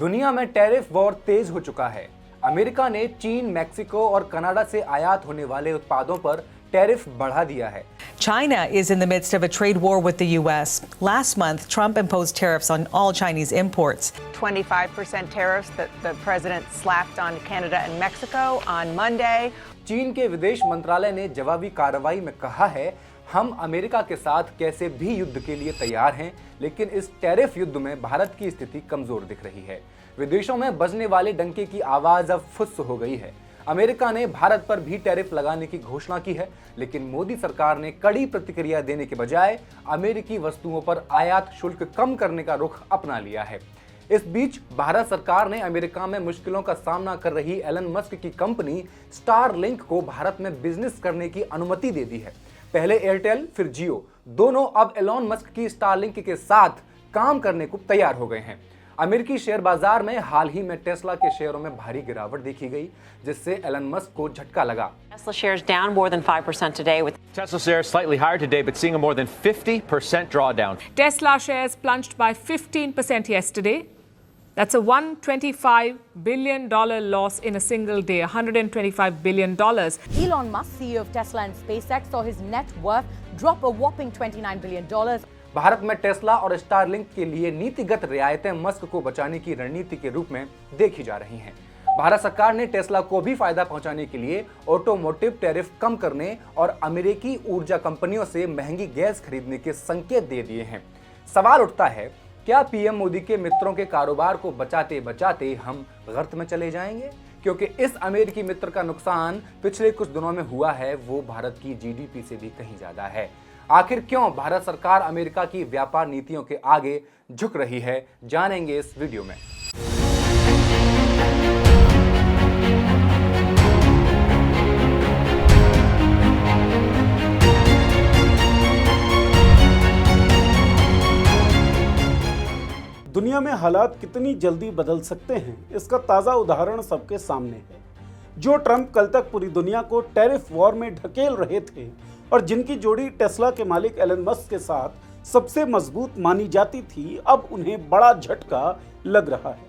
दुनिया में tariff war तेज हो चुका है। अमेरिका ने चीन, मैक्सिको और कनाडा से आयात होने वाले उत्पादों पर टैरिफ बढ़ा दिया है। China is in the midst of a trade war with the U.S. Last month, Trump imposed tariffs on all Chinese imports. 25% tariffs that the president slapped on Canada and Mexico on Monday. चीन के विदेश मंत्रालय ने जवाबी कार्रवाई में कहा है, हम अमेरिका के साथ कैसे भी युद्ध के लिए तैयार हैं, लेकिन इस टैरिफ युद्ध में भारत की स्थिति कमजोर दिख रही है। विदेशों में बजने वाले डंके की आवाज अब फुस हो गई है। अमेरिका ने भारत पर भी टैरिफ लगाने की घोषणा की है, लेकिन मोदी सरकार ने कड़ी प्रतिक्रिया देने के बजाय अमेरिकी वस्तुओं पर आयात शुल्क कम करने का रुख अपना लिया है। इस बीच भारत सरकार ने अमेरिका में मुश्किलों का सामना कर रही एलन मस्क की कंपनी स्टारलिंक को भारत में बिजनेस करने की अनुमति दे दी है। पहले एयरटेल फिर जियो दोनों अब एलन मस्क की स्टारलिंक के साथ काम करने को तैयार हो गए हैं। अमेरिकी शेयर बाजार में हाल ही में टेस्ला के शेयरों में भारी गिरावट देखी गई, जिससे एलन मस्क को झटका लगा। Tesla shares down more than 5% today with Tesla shares slightly higher today but seeing a more than 50% drawdown. Tesla shares plunged by 15% yesterday. That's a $125 billion loss in a single day, $125 billion. Elon Musk, CEO of Tesla and SpaceX, saw his net worth drop a whopping $29 billion. Bharat में Tesla और Starlink के लिए नीतिगत रियायतें Musk को बचाने की रणनीति के रूप में देखी जा रही हैं। भारत सरकार ने टेस्ला को भी फायदा पहुंचाने के लिए ऑटोमोटिव टैरिफ कम करने और अमेरिकी ऊर्जा कंपनियों से महंगी गैस खरीदने के संकेत दे दिए हैं। सवाल उठता है, क्या पीएम मोदी के मित्रों के कारोबार को बचाते बचाते हम गर्त में चले जाएंगे? क्योंकि इस अमेरिकी मित्र का नुकसान पिछले कुछ दिनों में हुआ है, वो भारत की जीडीपी से भी कहीं ज्यादा है। आखिर क्यों भारत सरकार अमेरिका की व्यापार नीतियों के आगे झुक रही है, जानेंगे इस वीडियो में। दुनिया में हालात कितनी जल्दी बदल सकते हैं, इसका ताजा उदाहरण सबके सामने है। जो ट्रंप कल तक पूरी दुनिया को टैरिफ वॉर में ढकेल रहे थे और जिनकी जोड़ी टेस्ला के मालिक एलन मस्क के साथ सबसे मजबूत मानी जाती थी, अब उन्हें बड़ा झटका लग रहा है।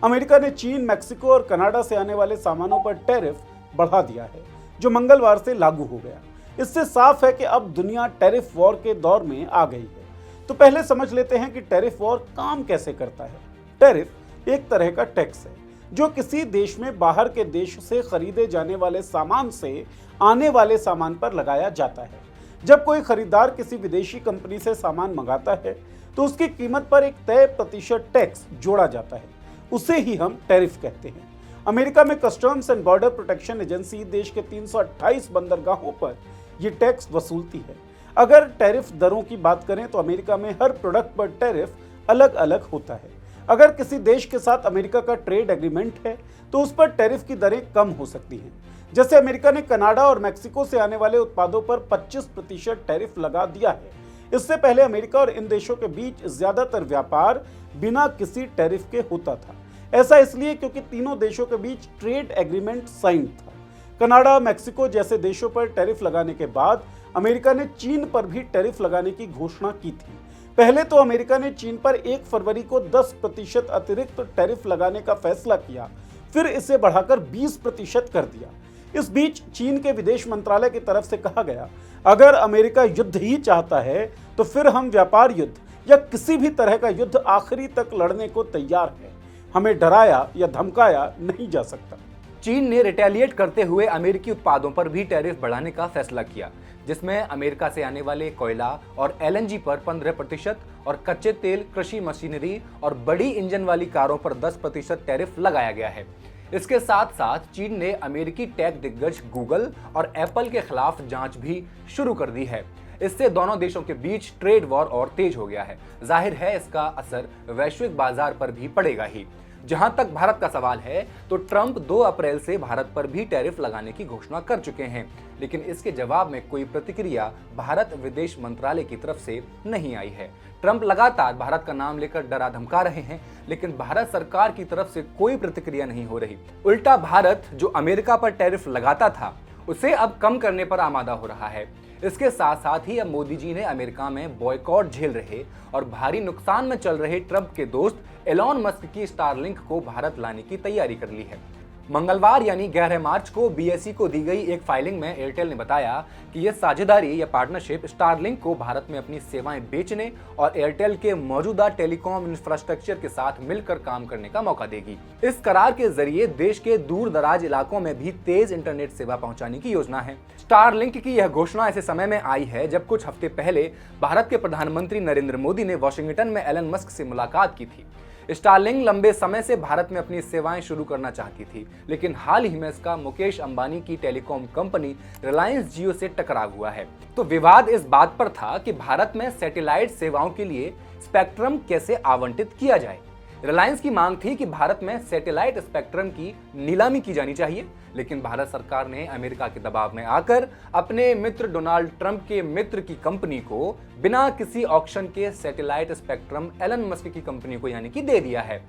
अमेरिका ने चीन, मैक्सिको और कनाडा से आने वाले सामानों पर टैरिफ बढ़ा दिया है, जो मंगलवार से लागू हो गया। इससे साफ है कि अब दुनिया टैरिफ वॉर के दौर में आ गई है। तो पहले समझ लेते हैं कि टैरिफ वॉर काम कैसे करता है। टैरिफ एक तरह का टैक्स है जो किसी देश में बाहर के देश से खरीदे जाने वाले सामान से आने वाले सामान पर लगाया जाता है। जब कोई खरीदार किसी विदेशी कंपनी से सामान मंगाता है तो उसकी कीमत पर एक तय प्रतिशत टैक्स जोड़ा जाता है, उसे ही हम टैरिफ कहते हैं। अमेरिका में customs and border protection agency देश के 328 बंदरगाहों पर यह टैक्स वसूलती है। अगर टैरिफ दरों की बात करें तो अमेरिका में हर प्रोडक्ट पर टैरिफ अलग अलग होता है। अगर किसी देश के साथ अमेरिका का ट्रेड एग्रीमेंट है तो उस पर टैरिफ की दरें कम हो सकती हैं। जैसे अमेरिका ने कनाडा और मैक्सिको से आने वाले उत्पादों पर 25% टैरिफ लगा दिया है। इससे पहले अमेरिका और इन देशों के बीच ज्यादातर व्यापार बिना किसी टैरिफ के होता था। ऐसा इसलिए क्योंकि तीनों देशों के बीच ट्रेड एग्रीमेंट साइन था। कनाडा, मैक्सिको जैसे देशों पर टैरिफ लगाने के बाद अमेरिका ने चीन पर भी टैरिफ लगाने की घोषणा की थी। पहले तो अमेरिका ने चीन पर 1 फरवरी को 10% अतिरिक्त टैरिफ लगाने का फैसला किया, फिर इसे बढ़ाकर 20% कर दिया। इस बीच चीन के विदेश मंत्रालय की तरफ से कहा गया, अगर अमेरिका युद्ध ही चाहता है तो फिर हम व्यापार युद्ध या किसी भी तरह का युद्ध आखिरी तक लड़ने को तैयार है। हमें डराया या धमकाया नहीं जा सकता। चीन ने रिटेलिएट करते हुए अमेरिकी उत्पादों पर भी टैरिफ बढ़ाने का फैसला किया, जिसमें अमेरिका से आने वाले कोयला और एलएनजी पर 15% और कच्चे तेल, कृषि मशीनरी और बड़ी इंजन वाली कारों पर 10% टैरिफ लगाया गया है। इसके साथ साथ चीन ने अमेरिकी टेक दिग्गज गूगल और एप्पल के खिलाफ जांच भी शुरू कर दी है। इससे दोनों देशों के बीच ट्रेड वॉर और तेज हो गया है। जाहिर है इसका असर वैश्विक बाजार पर भी पड़ेगा ही। जहां तक भारत का सवाल है तो ट्रंप 2 अप्रैल से भारत पर भी टैरिफ लगाने की घोषणा कर चुके हैं, लेकिन इसके जवाब में कोई प्रतिक्रिया भारत विदेश मंत्रालय की तरफ से नहीं आई है। ट्रंप लगातार भारत का नाम लेकर डरा धमका रहे हैं, लेकिन भारत सरकार की तरफ से कोई प्रतिक्रिया नहीं हो रही। उल्टा भारत जो अमेरिका पर टैरिफ लगाता था उसे अब कम करने पर आमादा हो रहा है। इसके साथ साथ ही अब मोदी जी ने अमेरिका में बॉयकॉट झेल रहे और भारी नुकसान में चल रहे ट्रंप के दोस्त एलॉन मस्क की स्टारलिंक को भारत लाने की तैयारी कर ली है। मंगलवार यानी 11 मार्च को बीएसई को दी गई एक फाइलिंग में एयरटेल ने बताया कि यह साझेदारी या पार्टनरशिप स्टारलिंक को भारत में अपनी सेवाएं बेचने और एयरटेल के मौजूदा टेलीकॉम इंफ्रास्ट्रक्चर के साथ मिलकर काम करने का मौका देगी। इस करार के जरिए देश के दूर दराज इलाकों में भी तेज इंटरनेट सेवा पहुंचाने की योजना है। स्टारलिंक की यह घोषणा ऐसे समय में आई है जब कुछ हफ्ते पहले भारत के प्रधानमंत्री नरेंद्र मोदी ने वॉशिंगटन में एलन मस्क से मुलाकात की थी। स्टारलिंक लंबे समय से भारत में अपनी सेवाएं शुरू करना चाहती थी, लेकिन हाल ही में इसका मुकेश अंबानी की टेलीकॉम कंपनी रिलायंस जियो से टकराव हुआ है। तो विवाद इस बात पर था कि भारत में सैटेलाइट सेवाओं के लिए स्पेक्ट्रम कैसे आवंटित किया जाए। रिलायंस की मांग थी कि भारत में सैटेलाइट स्पेक्ट्रम की नीलामी की जानी चाहिए, लेकिन भारत सरकार ने अमेरिका के दबाव में आकर अपने मित्र डोनाल्ड ट्रंप के मित्र की कंपनी को बिना किसी ऑक्शन के सैटेलाइट स्पेक्ट्रम एलन मस्क की कंपनी को यानी कि दे दिया है।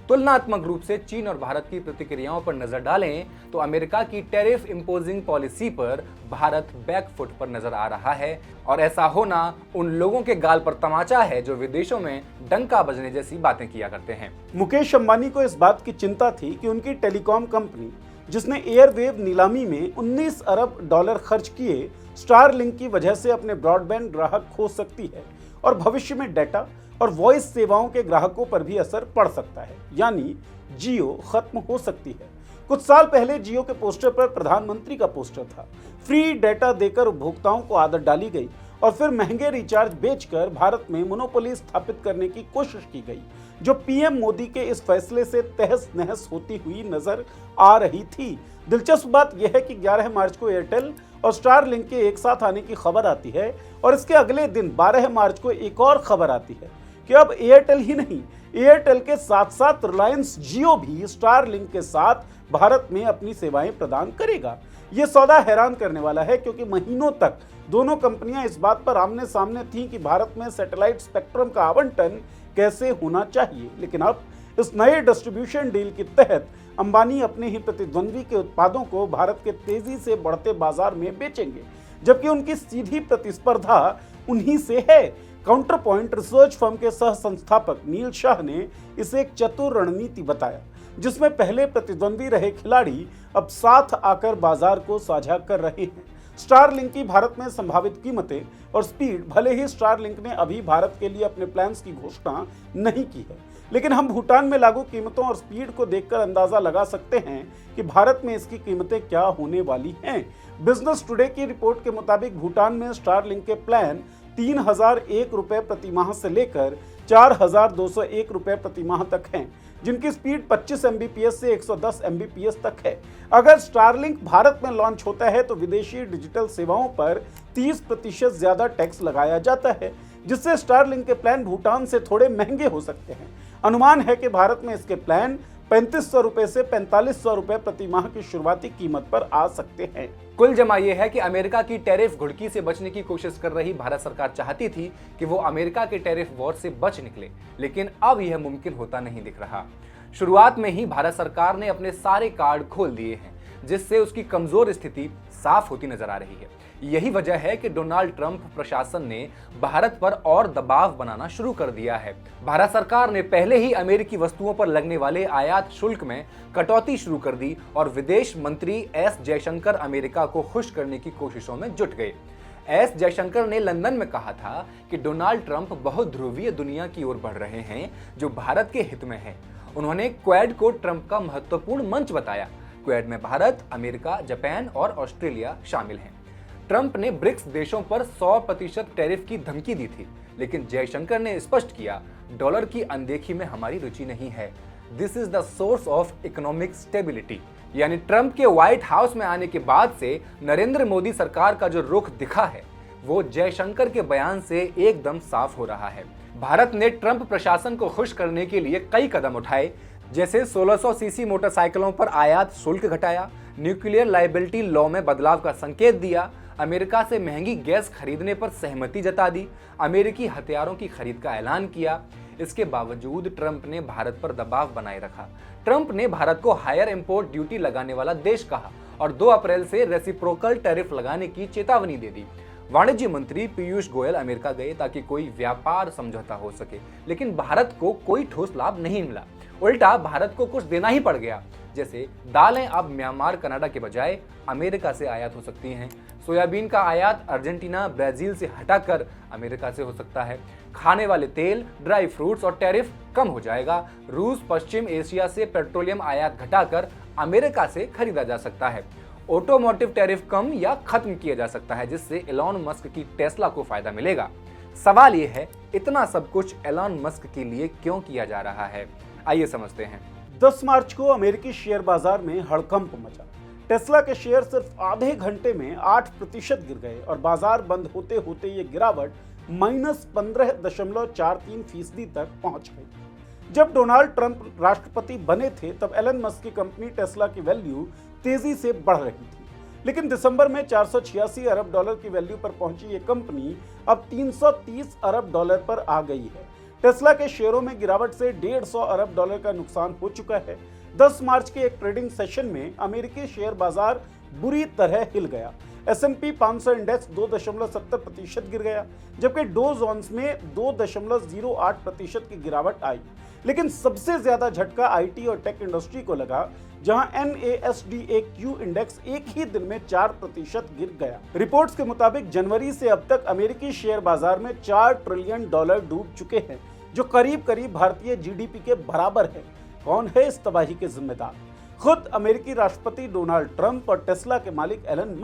तुलनात्मक रूप से चीन और भारत की प्रतिक्रियाओं पर नजर डालें तो अमेरिका की टैरिफ इंपोजिंग पॉलिसी पर भारत बैकफुट पर नजर आ रहा है और ऐसा होना उन लोगों के गाल पर तमाचा है जो विदेशों में डंका बजने जैसी बातें किया करते हैं। मुकेश अंबानी को इस बात की चिंता थी कि उनकी टेलीकॉम कंपनी, जिसने एयरवेव नीलामी में 19 अरब डॉलर खर्च किए, स्टारलिंक की वजह से अपने ब्रॉडबैंड ग्राहक खो सकती है और भविष्य में डेटा और वॉइस सेवाओं के ग्राहकों पर भी असर पड़ सकता है, यानी जियो खत्म हो सकती है। कुछ साल पहले जियो के पोस्टर पर प्रधानमंत्री का पोस्टर था। फ्री डेटा देकर उपभोक्ताओं को आदत डाली गई और फिर महंगे रिचार्ज बेचकर भारत में मोनोपोली स्थापित करने की कोशिश की गई, जो पीएम मोदी के इस फैसले से तहस नहस होती हुई नजर आ रही थी। दिलचस्प बात यह है कि 11 मार्च को एयरटेल और स्टारलिंक के एक साथ आने की खबर आती है और इसके अगले दिन 12 मार्च को एक और खबर आती है कि अब एयरटेल ही नहीं, एयरटेल के साथ साथ रिलायंस जियो भी स्टारलिंक के साथ भारत में अपनी सेवाएं प्रदान करेगा। यह सौदा हैरान करने वाला है क्योंकि महीनों तक दोनों कंपनियां इस बात पर आमने सामने थीं कि भारत में सैटेलाइट स्पेक्ट्रम का आवंटन कैसे होना चाहिए, लेकिन अब इस नए डिस्ट्रीब्यूशन डील के तहत अंबानी अपने ही प्रतिद्वंद्वी के उत्पादों को भारत के तेजी से बढ़ते बाजार में बेचेंगे, जबकि उनकी सीधी प्रतिस्पर्धा उन्हीं से है। काउंटर पॉइंट रिसर्च फर्म के सह संस्थापक नील शाह ने इसे एक चतुर रणनीति बताया, जिसमें पहले प्रतिद्वंदी रहे खिलाड़ी अब साथ आकर बाजार को साझा कर रहे हैं। स्टारलिंक की भारत में संभावित कीमतें और स्पीड, भले ही स्टारलिंक ने अभी भारत के लिए अपने प्लान्स की घोषणा नहीं की है, लेकिन हम भूटान में लागू कीमतों और स्पीड को देखकर अंदाजा लगा सकते हैं कि भारत में इसकी कीमतें क्या होने वाली हैं। बिजनेस टुडे की रिपोर्ट के मुताबिक भूटान में स्टारलिंक के प्लान 3001 रुपए प्रति माह से लेकर 4201 रुपए प्रति माह तक हैं, जिनकी स्पीड 25 Mbps से 110 Mbps तक है। अगर स्टारलिंक भारत में लॉन्च होता है तो विदेशी डिजिटल सेवाओं पर 30% ज्यादा टैक्स लगाया जाता है, जिससे स्टारलिंक के प्लान भूटान से थोड़े महंगे हो सकते हैं। अनुमान है कि भारत में इसके प्लान 3500 रुपए से 4500 रुपए प्रति माह की शुरुआती कीमत पर आ सकते हैं। कुल जमा यह है कि अमेरिका की टैरिफ घुड़की से बचने की कोशिश कर रही भारत सरकार चाहती थी कि वो अमेरिका के टैरिफ वॉर से बच निकले, लेकिन अब यह मुमकिन होता नहीं दिख रहा। शुरुआत में ही भारत सरकार ने अपने सारे कार्ड खोल दिए हैं, जिससे उसकी कमजोर स्थिति साफ होती नजर आ रही है। यही वजह है कि डोनाल्ड ट्रंप प्रशासन ने भारत पर और दबाव बनाना शुरू कर दिया है। भारत सरकार ने पहले ही अमेरिकी वस्तुओं पर लगने वाले आयात शुल्क में कटौती शुरू कर दी और विदेश मंत्री एस जयशंकर अमेरिका को खुश करने की कोशिशों में जुट गए। एस जयशंकर ने लंदन में कहा था कि डोनाल्ड ट्रंप बहुत ध्रुवीय दुनिया की ओर बढ़ रहे हैं जो भारत के हित में है। उन्होंने क्वाड को ट्रंप का महत्वपूर्ण मंच बताया। क्वाड में भारत, अमेरिका, जापान और ऑस्ट्रेलिया शामिल हैं। ट्रंप ने ब्रिक्स देशों पर 100% टैरिफ की धमकी दी थी, लेकिन जयशंकर ने स्पष्ट किया, डॉलर की अनदेखी में हमारी रुचि नहीं है। This is the source of economic stability. यानी ट्रंप के व्हाइट हाउस में आने के बाद से नरेंद्र मोदी सरकार का जो रुख दिखा है वो जयशंकर के बयान से एकदम साफ हो रहा है। भारत ने ट्रंप प्रशासन को खुश करने के लिए कई कदम उठाए, जैसे 1600 सीसी मोटरसाइकिलों पर आयात शुल्क घटाया, न्यूक्लियर लायबिलिटी लॉ में बदलाव का संकेत दिया, अमेरिका से महंगी गैस खरीदने पर सहमति जता दी, अमेरिकी हथियारों की खरीद का ऐलान किया। इसके बावजूद ट्रंप ने भारत पर दबाव बनाए रखा। ट्रंप ने भारत को हायर इंपोर्ट ड्यूटी लगाने वाला देश कहा और 2 अप्रैल से रेसिप्रोकल टैरिफ लगाने की चेतावनी दे दी। वाणिज्य मंत्री पीयूष गोयल अमेरिका गए ताकि कोई व्यापार समझौता हो सके, लेकिन भारत को कोई ठोस लाभ नहीं मिला। उल्टा भारत को कुछ देना ही पड़ गया। जैसे दालें अब म्यांमार, कनाडा के बजाय अमेरिका से आयात हो सकती हैं। सोयाबीन का आयात अर्जेंटीना, ब्राजील से हटाकर अमेरिका से हो सकता है। खाने वाले तेल, ड्राई फ्रूट्स और टैरिफ कम हो जाएगा। रूस पश्चिम एशिया से पेट्रोलियम आयात घटाकर अमेरिका से खरीदा जा सकता है। ऑटोमोटिव टैरिफ कम या खत्म किया जा सकता है, जिससे एलॉन मस्क की टेस्ला को फायदा मिलेगा। सवाल यह है, इतना सब कुछ एलॉन मस्क के लिए क्यों किया जा रहा है? आइए समझते हैं। 10 मार्च को अमेरिकी शेयर बाजार में हड़कंप मचा। टेस्ला के शेयर सिर्फ आधे घंटे में 8% गिर गए और बाजार बंद होते होते ये गिरावट -15.43% तक पहुंच गई। जब डोनाल्ड ट्रंप राष्ट्रपति बने थे तब एलन मस्क की कंपनी टेस्ला की वैल्यू तेजी से बढ़ रही थी, लेकिन दिसंबर में 486 अरब डॉलर की वैल्यू पर पहुंची ये कंपनी अब 330 अरब डॉलर पर आ गई है। टेस्ला के शेयरों में गिरावट से 150 अरब डॉलर का नुकसान हो चुका है। 10 मार्च के एक ट्रेडिंग सेशन में अमेरिकी शेयर बाजार बुरी तरह हिल गया। S&P 500 इंडेक्स 2.70% गिर गया, जबकि डो जोन्स में 2.08% की गिरावट आई। लेकिन सबसे ज्यादा झटका IT और टेक इंडस्ट्री को लगा, जहां NASDAQ इंडेक्स एक ही दिन में 4% गिर गया। रिपोर्ट्स के मुताबिक जनवरी से अब तक अमेरिकी शेयर बाजार में $4 ट्रिलियन डूब चुके हैं, जो करीब करीब भारतीय GDP के बराबर है। कौन है इस तबाही के जिम्मेदार? खुद अमेरिकी राष्ट्रपति डोनाल्ड ट्रंप और टेस्ला के मालिक एलन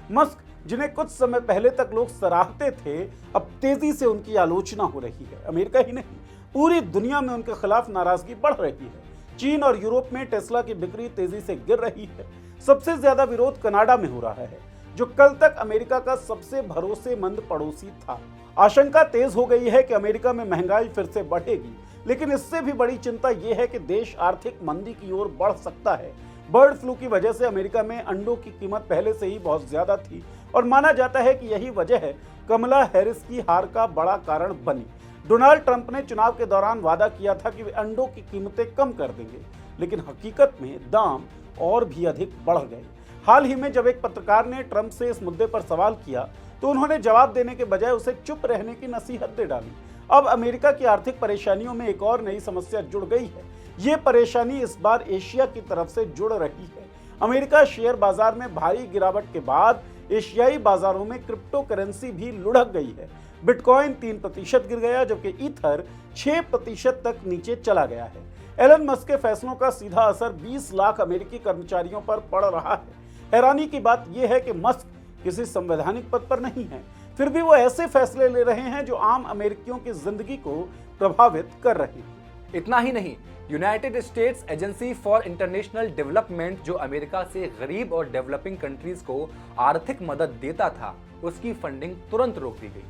मस्क, जिन्हें कुछ समय पहले तक लोग सराहते थे, अब तेजी से उनकी आलोचना हो रही है। अमेरिका ही नहीं, पूरी दुनिया में उनके खिलाफ नाराजगी बढ़ रही है। चीन और यूरोप में टेस्ला की बिक्री तेजी से गिर रही है। सबसे ज्यादा विरोध कनाडा में हो रहा है, जो कल तक अमेरिका का सबसे भरोसेमंद पड़ोसी था। आशंका तेज हो गई है कि अमेरिका में महंगाई फिर से बढ़ेगी, लेकिन इससे भी बड़ी चिंता यह है कि देश आर्थिक मंदी की ओर बढ़ सकता है। बर्ड फ्लू की वजह से अमेरिका में अंडों की कीमत पहले से ही बहुत ज्यादा थी और माना जाता है कि यही वजह है कमला हैरिस की हार का बड़ा कारण बनी। डोनाल्ड ट्रंप ने चुनाव के दौरान वादा किया था कि वे अंडों की कीमतें कम कर देंगे, लेकिन हकीकत में दाम और भी अधिक बढ़ गए। हाल ही में जब एक पत्रकार ने ट्रंप से इस मुद्दे पर सवाल किया तो उन्होंने जवाब देने के बजाय उसे चुप रहने की नसीहत दे डाली। अब अमेरिका की आर्थिक परेशानियों में एक और नई समस्या जुड़ गई है। ये परेशानी इस बार एशिया की तरफ से जुड़ रही है। अमेरिका शेयर बाजार में भारी गिरावट के बाद एशियाई बाजारों में क्रिप्टो करेंसी भी लुढ़क गई है। बिटकॉइन 3% गिर गया, जबकि ईथर 6% तक नीचे चला गया है। एलन मस्क के फैसलों का सीधा असर 20 लाख अमेरिकी कर्मचारियों पर पड़ रहा है। हैरानी की बात यह है कि मस्क किसी संवैधानिक पद पर नहीं है, फिर भी वो ऐसे फैसले ले रहे हैं जो आम अमेरिकियों की जिंदगी को प्रभावित कर रहे हैं। इतना ही नहीं, United states agency for international development, जो अमेरिका से गरीब और डेवलपिंग कंट्रीज को आर्थिक मदद देता था, उसकी फंडिंग तुरंत रोक दी गई।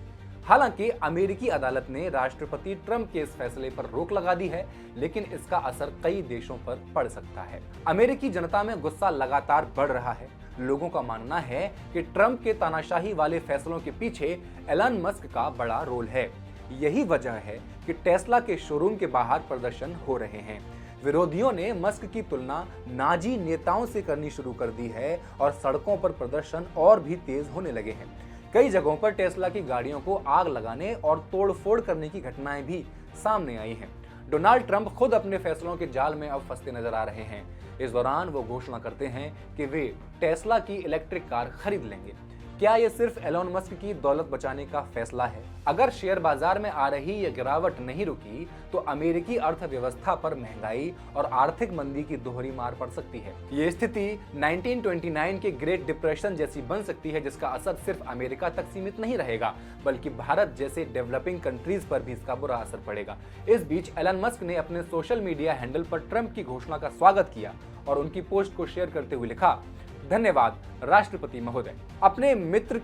हालांकि अमेरिकी अदालत ने राष्ट्रपति ट्रंप के इस फैसले पर रोक लगा दी है, लेकिन इसका असर कई देशों पर पड़ सकता है। अमेरिकी जनता में गुस्सा लगातार बढ़ रहा है। लोगों का मानना है कि ट्रंप के तानाशाही वाले फैसलों के पीछे एलन मस्क का बड़ा रोल है। यही वजह है कि टेस्ला के शोरूम के बाहर प्रदर्शन हो रहे हैं। विरोधियों ने मस्क की तुलना नाजी नेताओं से करनी शुरू कर दी है और सड़कों पर प्रदर्शन और भी तेज होने लगे हैं। कई जगहों पर टेस्ला की गाड़ियों को आग लगाने और तोड़फोड़ करने की घटनाएं भी सामने आई हैं। डोनाल्ड ट्रंप खुद अपने फैसलों के जाल में अब फंसते नजर आ रहे हैं। इस दौरान वो घोषणा करते हैं कि वे टेस्ला की इलेक्ट्रिक कार खरीद लेंगे। क्या ये सिर्फ एलन मस्क की दौलत बचाने का फैसला है? अगर शेयर बाजार में आ रही ये गिरावट नहीं रुकी तो अमेरिकी अर्थव्यवस्था पर महंगाई और आर्थिक मंदी की दोहरी मार पड़ सकती है। ये स्थिति 1929 के ग्रेट डिप्रेशन जैसी बन सकती है, जिसका असर सिर्फ अमेरिका तक सीमित नहीं रहेगा, बल्कि भारत जैसे डेवलपिंग कंट्रीज पर भी इसका बुरा असर पड़ेगा। इस बीच एलन मस्क ने अपने सोशल मीडिया हैंडल पर ट्रंप की घोषणा का स्वागत किया और उनकी पोस्ट को शेयर करते हुए लिखा, धन्यवाद राष्ट्रपति महोदय। अपने मित्र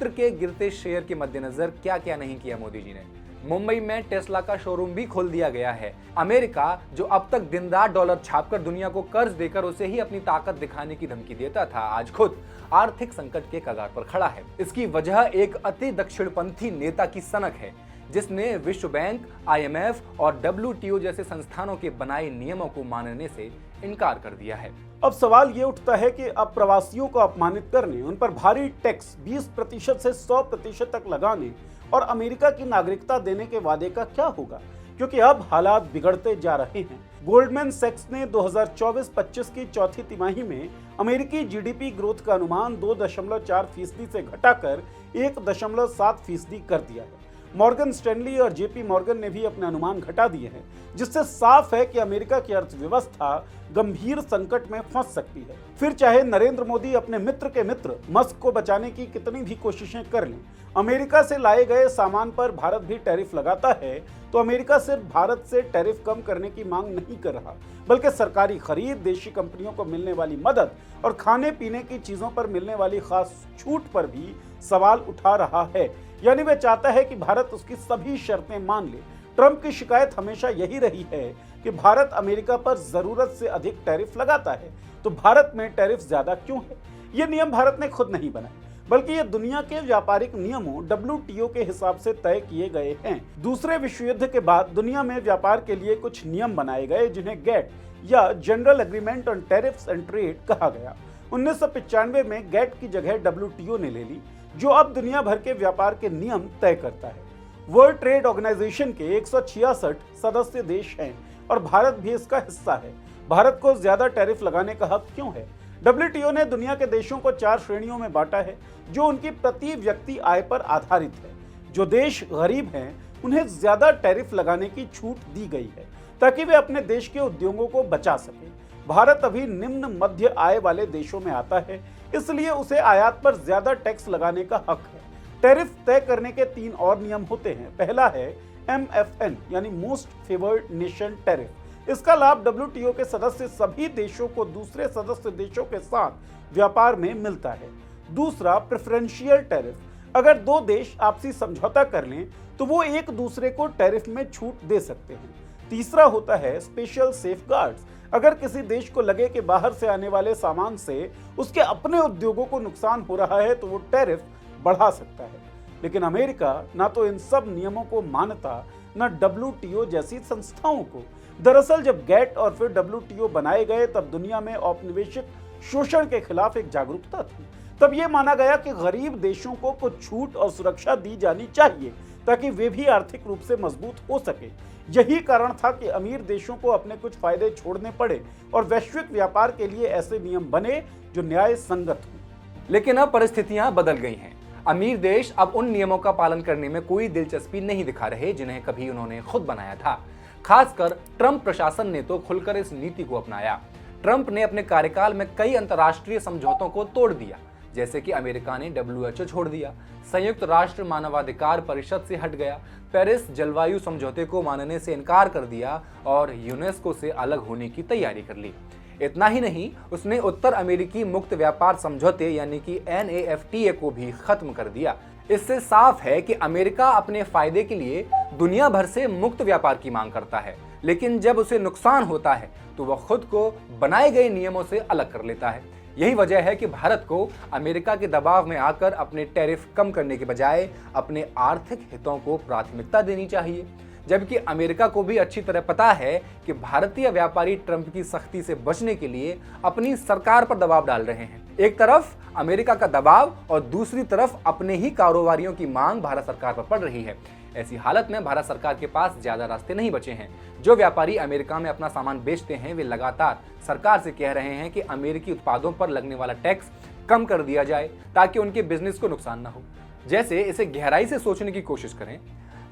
के गिरते शेयर के मद्देनजर क्या क्या नहीं किया मोदी जी ने। मुंबई में टेस्ला का शोरूम भी खोल दिया गया है। अमेरिका, जो अब तक दिन रात डॉलर छापकर दुनिया को कर्ज देकर उसे ही अपनी ताकत दिखाने की धमकी देता था, आज खुद आर्थिक संकट के कगार पर खड़ा है। इसकी वजह एक अति दक्षिणपंथी नेता की सनक है। जिसने विश्व बैंक, IMF और WTO जैसे संस्थानों के बनाए नियमों को मानने से इनकार कर दिया है। अब सवाल ये उठता है कि अब प्रवासियों को अपमानित करने, उन पर भारी टैक्स 20% से 100% तक लगाने और अमेरिका की नागरिकता देने के वादे का क्या होगा, क्योंकि अब हालात बिगड़ते जा रहे हैं। गोल्डमैन सैक्स ने 2024-25 की चौथी तिमाही में अमेरिकी GDP ग्रोथ का अनुमान 2.4% से घटाकर 1.7% कर दिया है। मॉर्गन स्टैनली और JP मॉर्गन ने भी अपने अनुमान घटा दिए हैं, जिससे साफ है कि अमेरिका की अर्थव्यवस्था गंभीर संकट में फंस सकती है। फिर चाहे नरेंद्र मोदी अपने मित्र के मित्र मस्क को बचाने की कितनी भी कोशिशें कर लें, अमेरिका से लाए गए सामान पर भारत भी टैरिफ लगाता है, तो अमेरिका सिर्फ भारत से टैरिफ कम करने की मांग नहीं कर रहा, बल्कि सरकारी खरीद, देशी कंपनियों को मिलने वाली मदद और खाने पीने की चीजों पर मिलने वाली खास छूट पर भी सवाल उठा रहा है। यानी वह चाहता है कि भारत उसकी सभी शर्तें मान ले। ट्रंप की शिकायत हमेशा यही रही है कि भारत अमेरिका पर जरूरत से अधिक टैरिफ लगाता है, तो भारत में टैरिफ ज्यादा क्यों है? ये नियम भारत ने खुद नहीं बनाए, बल्कि ये दुनिया के व्यापारिक नियमों WTO के हिसाब से तय किए गए हैं। दूसरे विश्व युद्ध के बाद दुनिया में व्यापार के लिए कुछ नियम बनाए गए, जिन्हें गेट या general agreement on tariffs and trade कहा गया। 1995 में गेट की जगह WTO ने ले ली, जो अब दुनिया भर के व्यापार के नियम तय करता है। वर्ल्ड ट्रेड ऑर्गेनाइजेशन के 166 सदस्य देश हैं और भारत भी इसका हिस्सा है। भारत को ज्यादा टैरिफ लगाने का हक क्यों है? WTO ने दुनिया के देशों को 4 श्रेणियों में बांटा है, जो उनकी प्रति व्यक्ति आय पर आधारित है। जो देश गरीब हैं, उन्हें ज्यादा टैरिफ लगाने की छूट दी गई है, ताकि वे अपने देश के उद्योगों को बचा सके। भारत अभी निम्न मध्य आय वाले देशों में आता है, इसलिए उसे आयात पर ज्यादा टैक्स लगाने का हक है। टैरिफ तय करने के 3 और नियम होते हैं। पहला है MFN यानी मोस्ट फेवर्ड नेशन टैरिफ। इसका लाभ WTO के सदस्य सभी देशों को दूसरे सदस्य देशों के साथ व्यापार में मिलता है। दूसरा प्रेफरेंशियल टैरिफ। अगर 2 देश आपसी समझौता कर लें तो वो एक दूसरे को टैरिफ में छूट दे सकते हैं। तीसरा होता है स्पेशल सेफगार्ड्स। अगर किसी देश को लगे कि बाहर से आने वाले सामान से उसके अपने उद्योगों को नुकसान हो रहा है, तो वो टैरिफ बढ़ा सकता है। लेकिन अमेरिका ना तो इन सब नियमों को मानता, ना WTO जैसी संस्थाओं को। दरअसल जब गेट और फिर WTO बनाए गए, तब दुनिया में औपनिवेशिक शोषण के खिलाफ एक जागरूकता थी। तब यह माना गया कि गरीब देशों को कुछ छूट और सुरक्षा दी जानी चाहिए, ताकि वे भी आर्थिक रूप से मजबूत हो सके। यही कारण था कि अमीर देशों को अपने कुछ फायदे छोड़ने पड़े और वैश्विक व्यापार के लिए ऐसे नियम बने जो न्याय संगत हों। लेकिन अब परिस्थितियां बदल गई हैं। अमीर देश अब उन नियमों का पालन करने में कोई दिलचस्पी नहीं दिखा रहे, जिन्हें कभी उन्होंने खुद बनाया था। खासकर ट्रंप प्रशासन ने तो खुलकर इस नीति को अपनाया। ट्रंप ने अपने कार्यकाल में कई अंतर्राष्ट्रीय समझौतों को तोड़ दिया, जैसे कि अमेरिका ने WHO छोड़ दिया, संयुक्त राष्ट्र मानवाधिकार परिषद से हट गया, पेरिस जलवायु समझौते को मानने से इनकार कर दिया और यूनेस्को से अलग होने की तैयारी कर ली। इतना ही नहीं, उसने उत्तर अमेरिकी मुक्त व्यापार समझौते यानी कि NAFTA को भी खत्म कर दिया। इससे साफ है कि अमेरिका अपने फायदे के लिए दुनिया भर से मुक्त व्यापार की मांग करता है, लेकिन जब उसे नुकसान होता है तो वह खुद को बनाए गए नियमों से अलग कर लेता है। यही वजह है कि भारत को अमेरिका के दबाव में आकर अपने टैरिफ कम करने के बजाय अपने आर्थिक हितों को प्राथमिकता देनी चाहिए, जबकि अमेरिका को भी अच्छी तरह पता है कि भारतीय व्यापारी ट्रंप की सख्ती से बचने के लिए अपनी सरकार पर दबाव डाल रहे हैं। एक तरफ अमेरिका का दबाव और दूसरी तरफ अपने ही कारोबारियों की मांग भारत सरकार पर पड़ रही है। ऐसी हालत में भारत सरकार के पास ज्यादा रास्ते नहीं बचे हैं। जो व्यापारी अमेरिका में अपना सामान बेचते हैं, वे लगातार सरकार से कह रहे हैं कि अमेरिकी उत्पादों पर लगने वाला टैक्स कम कर दिया जाए, ताकि उनके बिजनेस को नुकसान न हो। जैसे इसे गहराई से सोचने की कोशिश करें।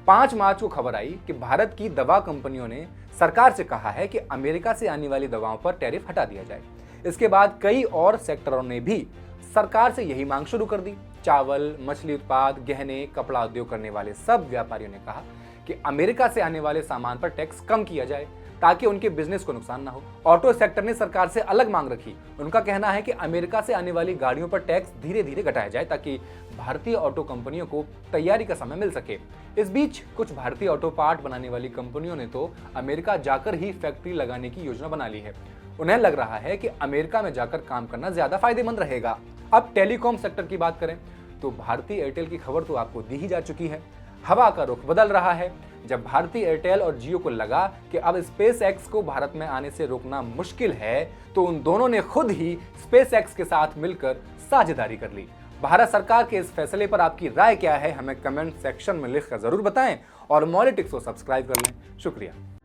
5 मार्च को खबर आई कि भारत की दवा कंपनियों ने सरकार से कहा है कि अमेरिका से आने वाली दवाओं पर टैरिफ हटा दिया जाए। इसके बाद कई और सेक्टरों ने भी सरकार से यही मांग शुरू कर दी। चावल, मछली उत्पाद, गहने, कपड़ा उद्योग करने वाले सब व्यापारियों ने कहा कि अमेरिका से आने वाले सामान पर टैक्स कम किया जाए, ताकि उनके बिजनेस को नुकसान ना हो। ऑटो सेक्टर ने सरकार से अलग मांग रखी। उनका कहना है कि अमेरिका से आने वाली गाड़ियों पर टैक्स धीरे धीरे घटाया जाए, ताकि भारतीय ऑटो कंपनियों को तैयारी का समय मिल सके। इस बीच कुछ भारतीय ऑटो पार्ट बनाने वाली कंपनियों ने तो अमेरिका जाकर ही फैक्ट्री लगाने की योजना बना ली है। उन्हें लग रहा है कि अमेरिका में जाकर काम करना ज्यादा फायदेमंद रहेगा। अब टेलीकॉम सेक्टर की बात करें तो भारतीय एयरटेल की खबर तो आपको दी ही जा चुकी है। हवा का रुख बदल रहा है। जब भारती एयरटेल और जियो को लगा कि अब स्पेस एक्स को भारत में आने से रोकना मुश्किल है, तो उन दोनों ने खुद ही स्पेस एक्स के साथ मिलकर साझेदारी कर ली। भारत सरकार के इस फैसले पर आपकी राय क्या है, हमें कमेंट सेक्शन में लिखकर जरूर बताएं और मॉलिटिक्स को सब्सक्राइब कर लें। शुक्रिया।